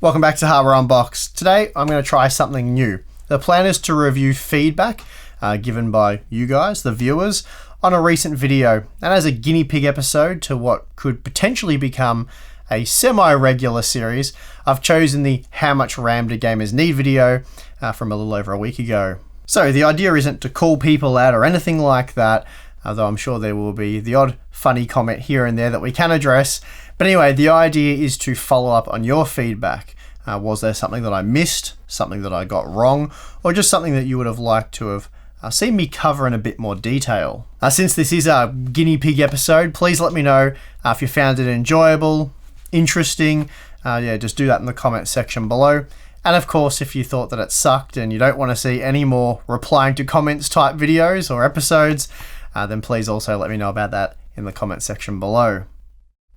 Welcome back to Hardware Unboxed. Today I'm going to try something new. The plan is to review feedback given by you guys, the viewers, on a recent video, and as a guinea pig episode to what could potentially become a semi-regular series, I've chosen the How Much RAM Do Gamers Need video from a little over a week ago. So the idea isn't to call people out or anything like that, although I'm sure there will be the odd funny comment here and there that we can address. But anyway, the idea is to follow up on your feedback. Was there something that I missed, something that I got wrong, or just something that you would have liked to have seen me cover in a bit more detail? Since this is a guinea pig episode, please let me know if you found it enjoyable, interesting. Just do that in the comment section below. And of course, if you thought that it sucked and you don't want to see any more replying to comments type videos or episodes, then please also let me know about that in the comment section below.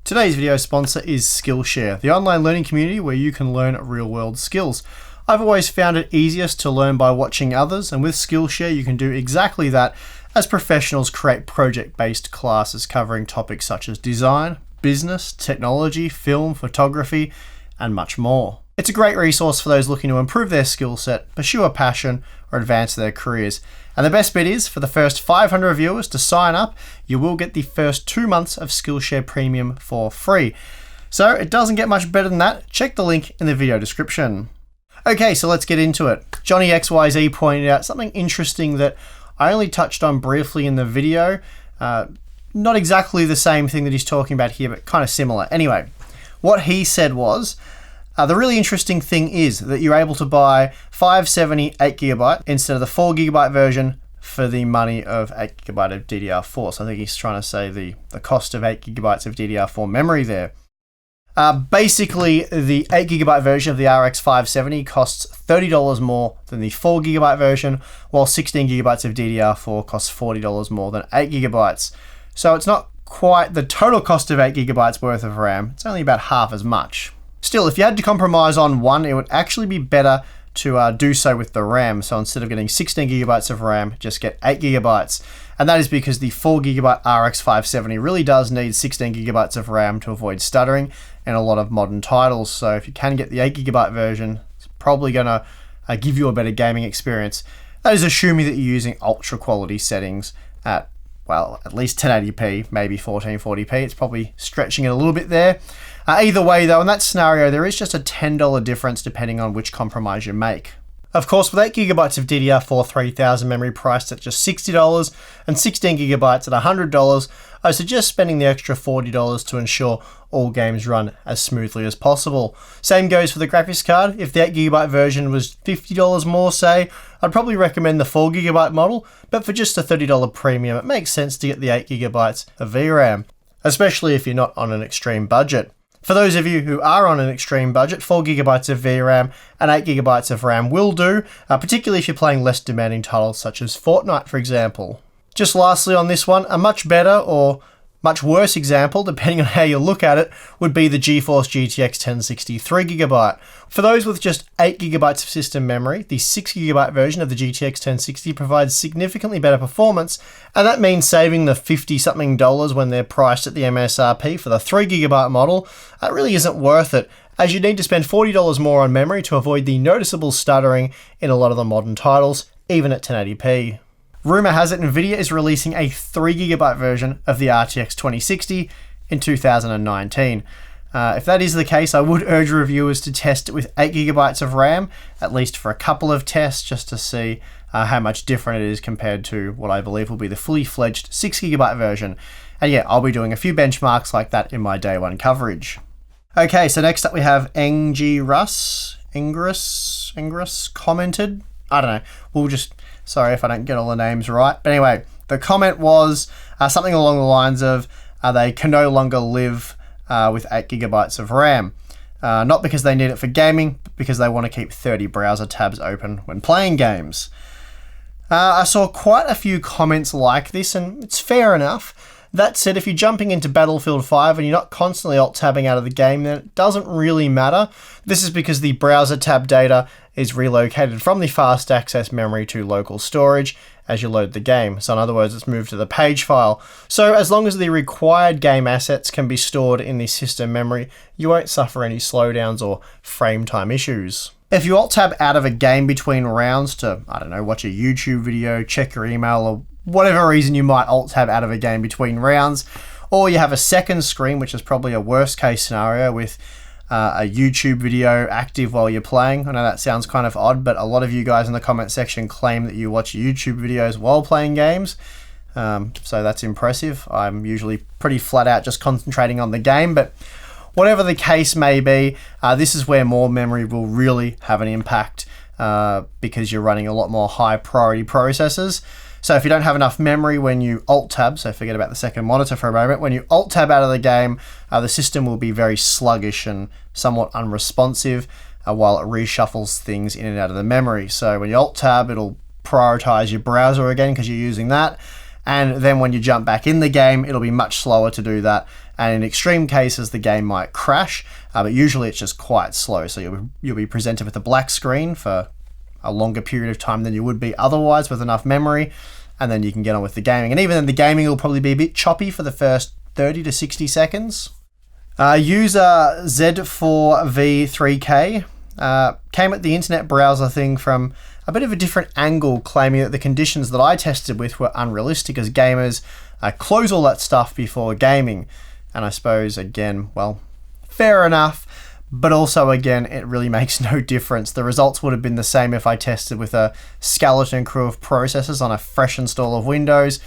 Today's video sponsor is Skillshare, the online learning community where you can learn real-world skills. I've always found it easiest to learn by watching others, and with Skillshare you can do exactly that as professionals create project-based classes covering topics such as design, business, technology, film, photography, and much more. It's a great resource for those looking to improve their skill set, pursue a passion, or advance their careers. And the best bit is, for the first 500 viewers to sign up, you will get the first 2 months of Skillshare Premium for free. So it doesn't get much better than that. Check the link in the video description. Okay, so let's get into it. Johnny XYZ pointed out something interesting that I only touched on briefly in the video. Not exactly the same thing that he's talking about here, but kind of similar. Anyway, what he said was, the really interesting thing is that you're able to buy 570 8GB instead of the 4GB version for the money of 8GB of DDR4. So I think he's trying to say the cost of 8GB of DDR4 memory there. Basically, the 8GB version of the RX 570 costs $30 more than the 4GB version, while 16GB of DDR4 costs $40 more than 8GB. So it's not quite the total cost of 8GB worth of RAM, it's only about half as much. Still, if you had to compromise on one, it would actually be better to do so with the RAM. So instead of getting 16GB of RAM, just get 8GB. And that is because the 4GB RX 570 really does need 16GB of RAM to avoid stuttering in a lot of modern titles. So if you can get the 8GB version, it's probably going to give you a better gaming experience. That is assuming that you're using ultra quality settings at, well, at least 1080p, maybe 1440p. It's probably stretching it a little bit there. Either way though, in that scenario, there is just a $10 difference depending on which compromise you make. Of course, with 8GB of DDR4 3000 memory priced at just $60 and 16GB at $100, I suggest spending the extra $40 to ensure all games run as smoothly as possible. Same goes for the graphics card. If the 8GB version was $50 more, say, I'd probably recommend the 4GB model, but for just a $30 premium, it makes sense to get the 8GB of VRAM, especially if you're not on an extreme budget. For those of you who are on an extreme budget, 4GB of VRAM and 8GB of RAM will do, particularly if you're playing less demanding titles such as Fortnite, for example. Just lastly on this one, a much better or much worse example, depending on how you look at it, would be the GeForce GTX 1060 3GB. For those with just 8GB of system memory, the 6GB version of the GTX 1060 provides significantly better performance, and that means saving the $50-something when they're priced at the MSRP for the 3GB model. That really isn't worth it, as you need to spend $40 more on memory to avoid the noticeable stuttering in a lot of the modern titles, even at 1080p. Rumour has it Nvidia is releasing a 3GB version of the RTX 2060 in 2019. If that is the case, I would urge reviewers to test it with 8GB of RAM, at least for a couple of tests, just to see how much different it is compared to what I believe will be the fully fledged 6GB version. And yeah, I'll be doing a few benchmarks like that in my day one coverage. Okay, so next up we have Ingress commented. I don't know, we'll just... Sorry if I don't get all the names right. But anyway, the comment was something along the lines of they can no longer live with 8GB of RAM. Not because they need it for gaming, but because they want to keep 30 browser tabs open when playing games. I saw quite a few comments like this, and it's fair enough. That said, if you're jumping into Battlefield 5 and you're not constantly alt-tabbing out of the game, then it doesn't really matter. This is because the browser tab data is relocated from the fast access memory to local storage, as you load the game. So in other words, it's moved to the page file. So as long as the required game assets can be stored in the system memory, you won't suffer any slowdowns or frame time issues. If you Alt-Tab out of a game between rounds to, I don't know, watch a YouTube video, check your email, or whatever reason you might Alt-Tab out of a game between rounds, or you have a second screen, which is probably a worst case scenario with a YouTube video active while you're playing. I know that sounds kind of odd, but a lot of you guys in the comment section claim that you watch YouTube videos while playing games. So that's impressive. I'm usually pretty flat out just concentrating on the game, but whatever the case may be, this is where more memory will really have an impact because you're running a lot more high priority processes. So if you don't have enough memory when you Alt-Tab, so forget about the second monitor for a moment, when you Alt-Tab out of the game, the system will be very sluggish and somewhat unresponsive while it reshuffles things in and out of the memory. So when you Alt-Tab, it'll prioritize your browser again because you're using that. And then when you jump back in the game, it'll be much slower to do that. And in extreme cases, the game might crash, but usually it's just quite slow. So you'll be presented with a black screen for a longer period of time than you would be otherwise with enough memory, and then you can get on with the gaming. And even then, the gaming will probably be a bit choppy for the first 30 to 60 seconds. User Z4V3K came at the internet browser thing from a bit of a different angle, claiming that the conditions that I tested with were unrealistic as gamers close all that stuff before gaming. And I suppose, again, well, fair enough. But also, again, it really makes no difference. The results would have been the same if I tested with a skeleton crew of processors on a fresh install of Windows,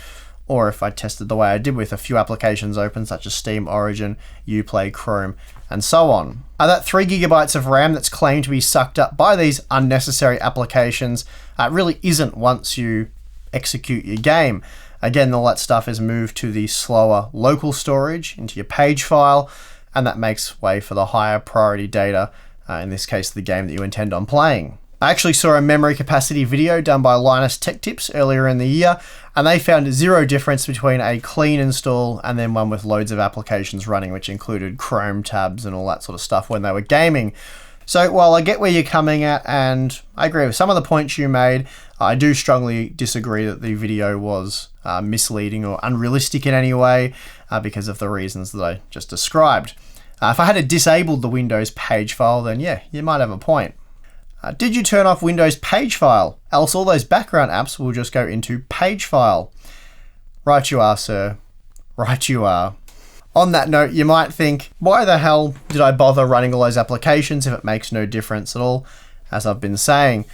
or if I tested the way I did with a few applications open, such as Steam, Origin, Uplay, Chrome, and so on. That 3 GB of RAM that's claimed to be sucked up by these unnecessary applications really isn't once you execute your game. Again, all that stuff is moved to the slower local storage into your page file, and that makes way for the higher priority data, in this case the game that you intend on playing. I actually saw a memory capacity video done by Linus Tech Tips earlier in the year, and they found zero difference between a clean install and then one with loads of applications running, which included Chrome tabs and all that sort of stuff when they were gaming. So while I get where you're coming at, and I agree with some of the points you made, I do strongly disagree that the video was misleading or unrealistic in any way because of the reasons that I just described. If I had disabled the Windows page file, then yeah, you might have a point. Did you turn off Windows page file? Else all those background apps will just go into page file. Right you are, sir. Right you are. On that note, you might think, why the hell did I bother running all those applications if it makes no difference at all, as I've been saying?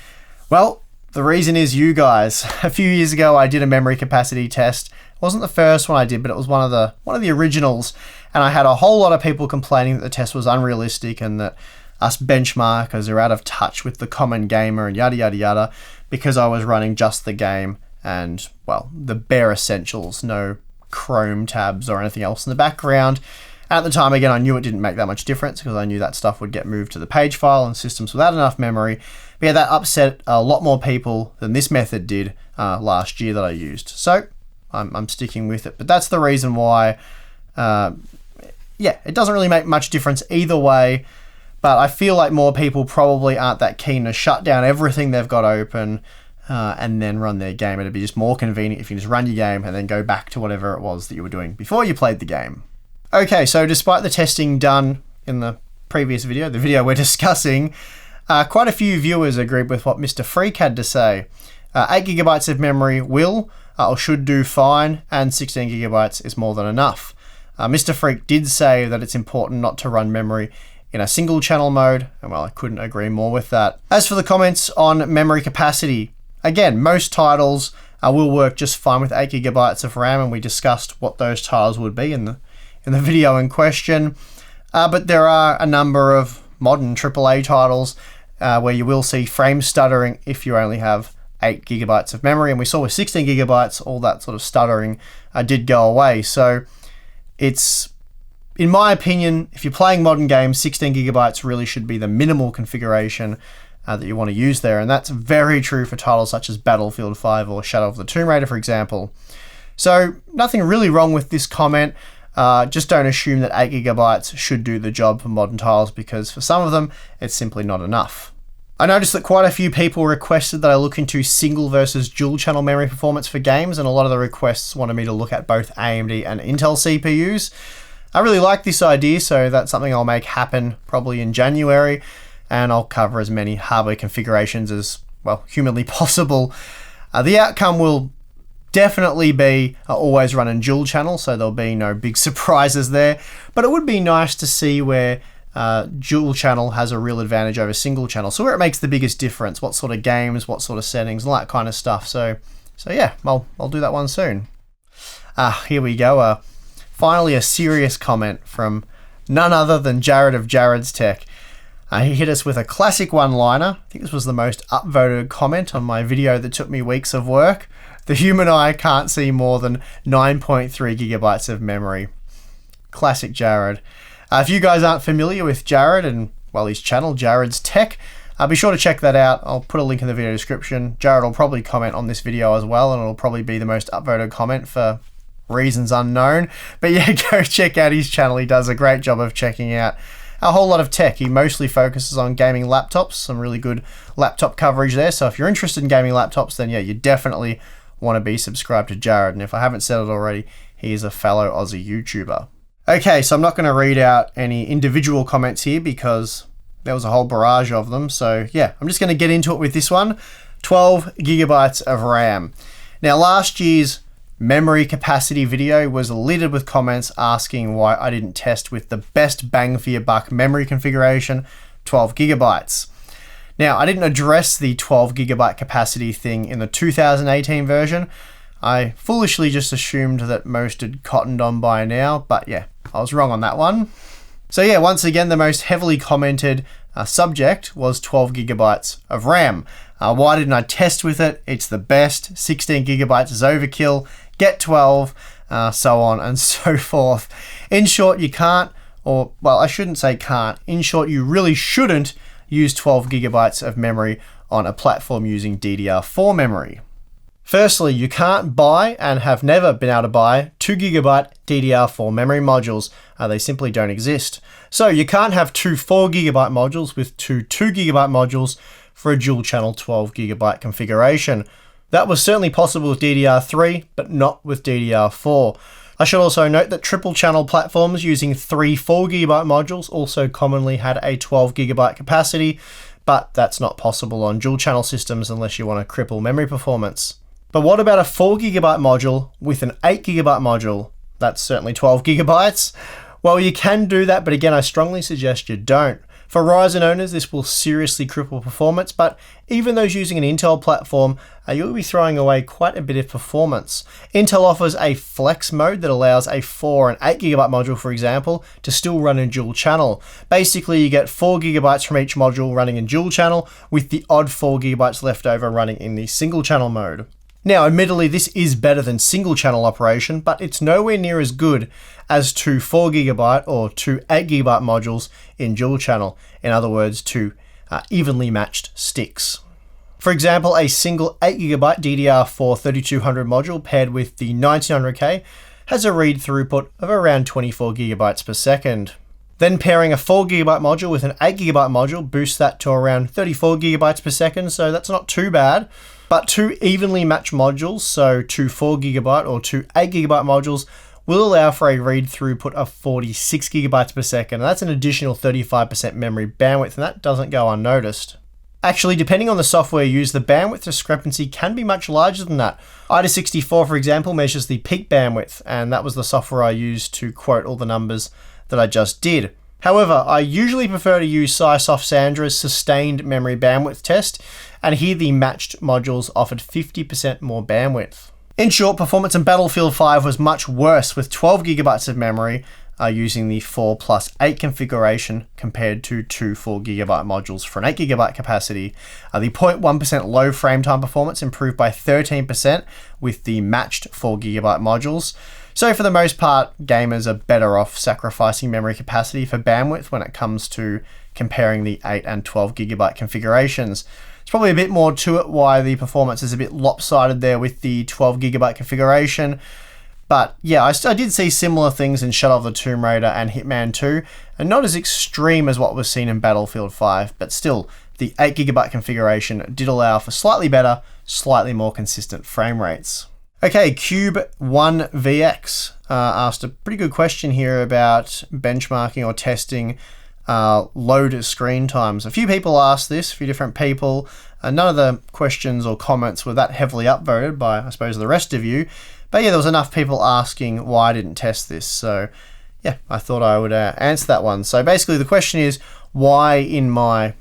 Well, the reason is you guys. A few years ago, I did a memory capacity test. It wasn't the first one I did, but it was one of the originals. And I had a whole lot of people complaining that the test was unrealistic and that us benchmarkers are out of touch with the common gamer and yada, yada, yada, because I was running just the game and, well, the bare essentials, no Chrome tabs or anything else in the background. And at the time, again, I knew it didn't make that much difference because I knew that stuff would get moved to the page file and systems without enough memory. But yeah, that upset a lot more people than this method did last year that I used. So I'm sticking with it. But that's the reason why, it doesn't really make much difference either way. But I feel like more people probably aren't that keen to shut down everything they've got open and then run their game. It'd be just more convenient if you just run your game and then go back to whatever it was that you were doing before you played the game. Okay, so despite the testing done in the previous video, the video we're discussing, quite a few viewers agreed with what Mr. Freak had to say. 8 GB of memory will or should do fine, and 16 GB is more than enough. Mr. Freak did say that it's important not to run memory in a single channel mode, and well, I couldn't agree more with that. As for the comments on memory capacity, again, most titles will work just fine with 8 GB of RAM, and we discussed what those titles would be in the video in question. But there are a number of modern AAA titles where you will see frame stuttering if you only have 8 GB of memory, and we saw with 16 GB, all that sort of stuttering did go away. So it's, in my opinion, if you're playing modern games, 16 GB really should be the minimal configuration that you want to use there. And that's very true for titles such as Battlefield 5 or Shadow of the Tomb Raider, for example. So nothing really wrong with this comment. Just don't assume that 8 GB should do the job for modern titles, because for some of them, it's simply not enough. I noticed that quite a few people requested that I look into single versus dual channel memory performance for games, and a lot of the requests wanted me to look at both AMD and Intel CPUs. I really like this idea, so that's something I'll make happen probably in January, and I'll cover as many hardware configurations as, well, humanly possible. The outcome will definitely be always run in dual channel, so there'll be no big surprises there, but it would be nice to see where dual channel has a real advantage over single channel. So where it makes the biggest difference, what sort of games, what sort of settings, all that kind of stuff. So yeah, I'll do that one soon. Here we go. Finally, a serious comment from none other than Jarrod of Jarrods Tech. He hit us with a classic one-liner. I think this was the most upvoted comment on my video that took me weeks of work. The human eye can't see more than 9.3 gigabytes of memory. Classic Jarrod. If you guys aren't familiar with Jarrod and, well, his channel, Jarrods Tech, be sure to check that out. I'll put a link in the video description. Jarrod will probably comment on this video as well, and it'll probably be the most upvoted comment for reasons unknown. But yeah, go check out his channel. He does a great job of checking out a whole lot of tech. He mostly focuses on gaming laptops, some really good laptop coverage there. So if you're interested in gaming laptops, then yeah, you definitely want to be subscribed to Jarrod. And if I haven't said it already, he is a fellow Aussie YouTuber. Okay, so I'm not going to read out any individual comments here because there was a whole barrage of them. So yeah, I'm just going to get into it with this one. 12 gigabytes of RAM. Now, last year's memory capacity video was littered with comments asking why I didn't test with the best bang for your buck memory configuration, 12 gigabytes. Now, I didn't address the 12 gigabyte capacity thing in the 2018 version. I foolishly just assumed that most had cottoned on by now, but yeah, I was wrong on that one. So yeah, once again, the most heavily commented subject was 12 gigabytes of RAM. Why didn't I test with it? It's the best. 16 gigabytes is overkill. Get 12, so on and so forth. In short, you can't, or well, I shouldn't say can't. In short, you really shouldn't use 12 gigabytes of memory on a platform using DDR4 memory. Firstly, you can't buy and have never been able to buy 2 gigabyte DDR4 memory modules. They simply don't exist. So you can't have two 4 gigabyte modules with two 2 gigabyte modules for a dual channel 12 gigabyte configuration. That was certainly possible with DDR3, but not with DDR4. I should also note that triple channel platforms using 3 4 gigabyte modules also commonly had a 12 gigabyte capacity, but that's not possible on dual channel systems unless you want to cripple memory performance. But what about a 4 gigabyte module with an 8 gigabyte module? That's certainly 12 gigabytes. Well, you can do that, but again, I strongly suggest you don't. For Ryzen owners, this will seriously cripple performance, but even those using an Intel platform, you'll be throwing away quite a bit of performance. Intel offers a flex mode that allows a 4 and 8 gigabyte module, for example, to still run in dual channel. Basically, you get 4 gigabytes from each module running in dual channel, with the odd 4 gigabytes left over running in the single channel mode. Now, admittedly, this is better than single channel operation, but it's nowhere near as good as two 4 gigabyte or two 8 gigabyte modules in dual channel. In other words, two evenly matched sticks. For example, a single 8 gigabyte DDR4 3200 module paired with the 1900K has a read throughput of around 24 gigabytes per second. Then pairing a 4 gigabyte module with an 8 gigabyte module boosts that to around 34 gigabytes per second, so that's not too bad. But two evenly matched modules, so two 4 gigabyte or two 8 gigabyte modules, will allow for a read throughput of 46 gigabytes per second. And that's an additional 35% memory bandwidth, and that doesn't go unnoticed. Actually, depending on the software used, the bandwidth discrepancy can be much larger than that. IDA64, for example, measures the peak bandwidth, and that was the software I used to quote all the numbers that I just did. However, I usually prefer to use Scisoft Sandra's sustained memory bandwidth test, and here the matched modules offered 50% more bandwidth. In short, performance in Battlefield 5 was much worse with 12 gigabytes of memory using the 4 plus 8 configuration compared to two 4 gigabyte modules for an 8 gigabyte capacity. The 0.1% low frame time performance improved by 13% with the matched 4 gigabyte modules. So for the most part, gamers are better off sacrificing memory capacity for bandwidth when it comes to comparing the 8 and 12 gigabyte configurations. There's probably a bit more to it why the performance is a bit lopsided there with the 12 gigabyte configuration. But yeah, I did see similar things in Shadow of the Tomb Raider and Hitman 2, and not as extreme as what was seen in Battlefield 5, but still the 8GB configuration did allow for slightly better, slightly more consistent frame rates. Okay, Cube1VX asked a pretty good question here about benchmarking or testing load screen times. A few people asked this, a few different people. None of the questions or comments were that heavily upvoted by, I suppose, the rest of you. But yeah, there was enough people asking why I didn't test this. So yeah, I thought I would answer that one. So basically the question is why in my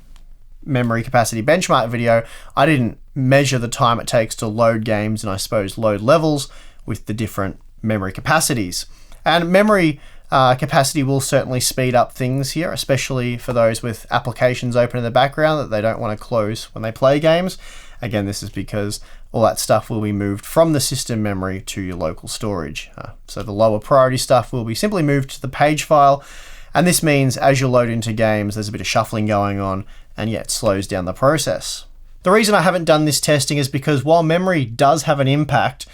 memory capacity benchmark video, I didn't measure the time it takes to load games and I suppose load levels with the different memory capacities. And memory capacity will certainly speed up things here, especially for those with applications open in the background that they don't want to close when they play games. Again, this is because all that stuff will be moved from the system memory to your local storage. So the lower priority stuff will be simply moved to the page file. And this means as you load into games, there's a bit of shuffling going on, and yet slows down the process. The reason I haven't done this testing is because while memory does have an impact,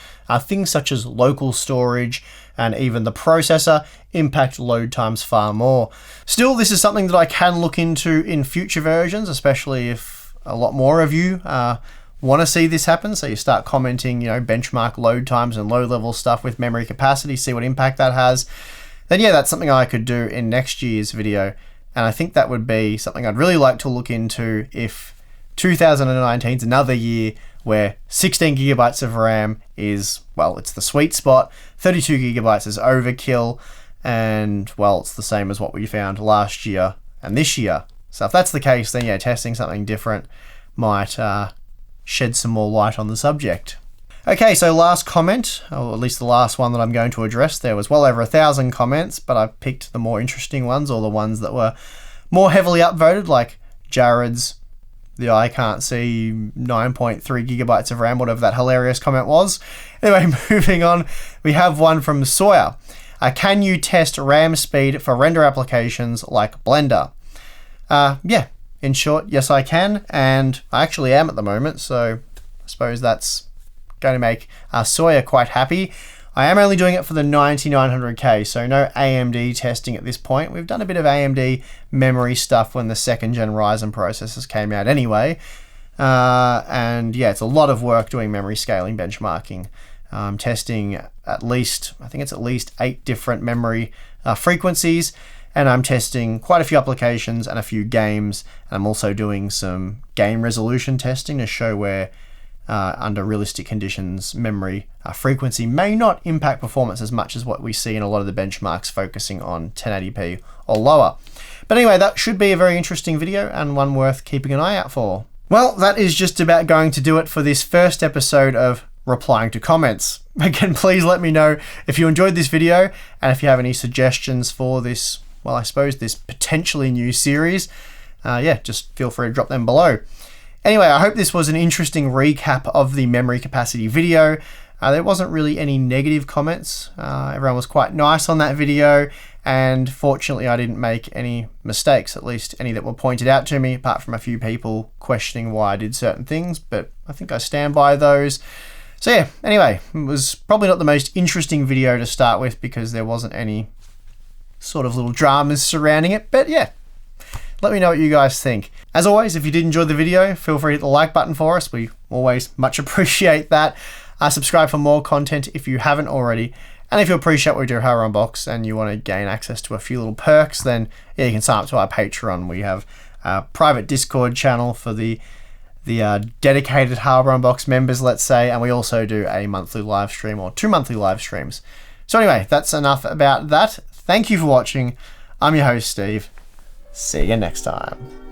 things such as local storage and even the processor impact load times far more. Still, this is something that I can look into in future versions, especially if a lot more of you want to see this happen. So you start commenting, benchmark load times and low level stuff with memory capacity, see what impact that has. Then yeah, that's something I could do in next year's video. And I think that would be something I'd really like to look into if 2019 is another year where 16GB of RAM is, well, it's the sweet spot, 32GB is overkill, and well, it's the same as what we found last year and this year. So if that's the case, then yeah, testing something different might shed some more light on the subject. Okay, so last comment, or at least the last one that I'm going to address. There was well over 1,000 comments, but I picked the more interesting ones, or the ones that were more heavily upvoted, like Jarrods, the I can't see 9.3GB of RAM, whatever that hilarious comment was. Anyway, moving on, we have one from Sawyer. Can you test RAM speed for render applications like Blender? Yeah, in short, yes I can, and I actually am at the moment, so I suppose that's going to make Sawyer quite happy. I am only doing it for the 9900K, so no AMD testing at this point. We've done a bit of AMD memory stuff when the 2nd gen Ryzen processors came out anyway. And yeah, it's a lot of work doing memory scaling benchmarking. Testing at least, I think it's at least 8 different memory frequencies, and I'm testing quite a few applications and a few games. And I'm also doing some game resolution testing to show where under realistic conditions, memory frequency may not impact performance as much as what we see in a lot of the benchmarks focusing on 1080p or lower. But anyway, that should be a very interesting video and one worth keeping an eye out for. Well, that is just about going to do it for this first episode of replying to comments. Again, please let me know if you enjoyed this video and if you have any suggestions for this, well, I suppose this potentially new series. Yeah, just feel free to drop them below. Anyway, I hope this was an interesting recap of the memory capacity video. There wasn't really any negative comments. Everyone was quite nice on that video, and fortunately I didn't make any mistakes, at least any that were pointed out to me, apart from a few people questioning why I did certain things, but I think I stand by those. So yeah, anyway, it was probably not the most interesting video to start with because there wasn't any sort of little dramas surrounding it, but yeah. Let me know what you guys think. As always, if you did enjoy the video, feel free to hit the like button for us. We always much appreciate that. Subscribe for more content if you haven't already. And if you appreciate what we do here on Unboxed and you want to gain access to a few little perks, then yeah, you can sign up to our Patreon. We have a private Discord channel for the dedicated Hardware Unboxed members, let's say, and we also do a monthly live stream or 2 monthly live streams. So anyway, that's enough about that. Thank you for watching. I'm your host, Steve. See you next time.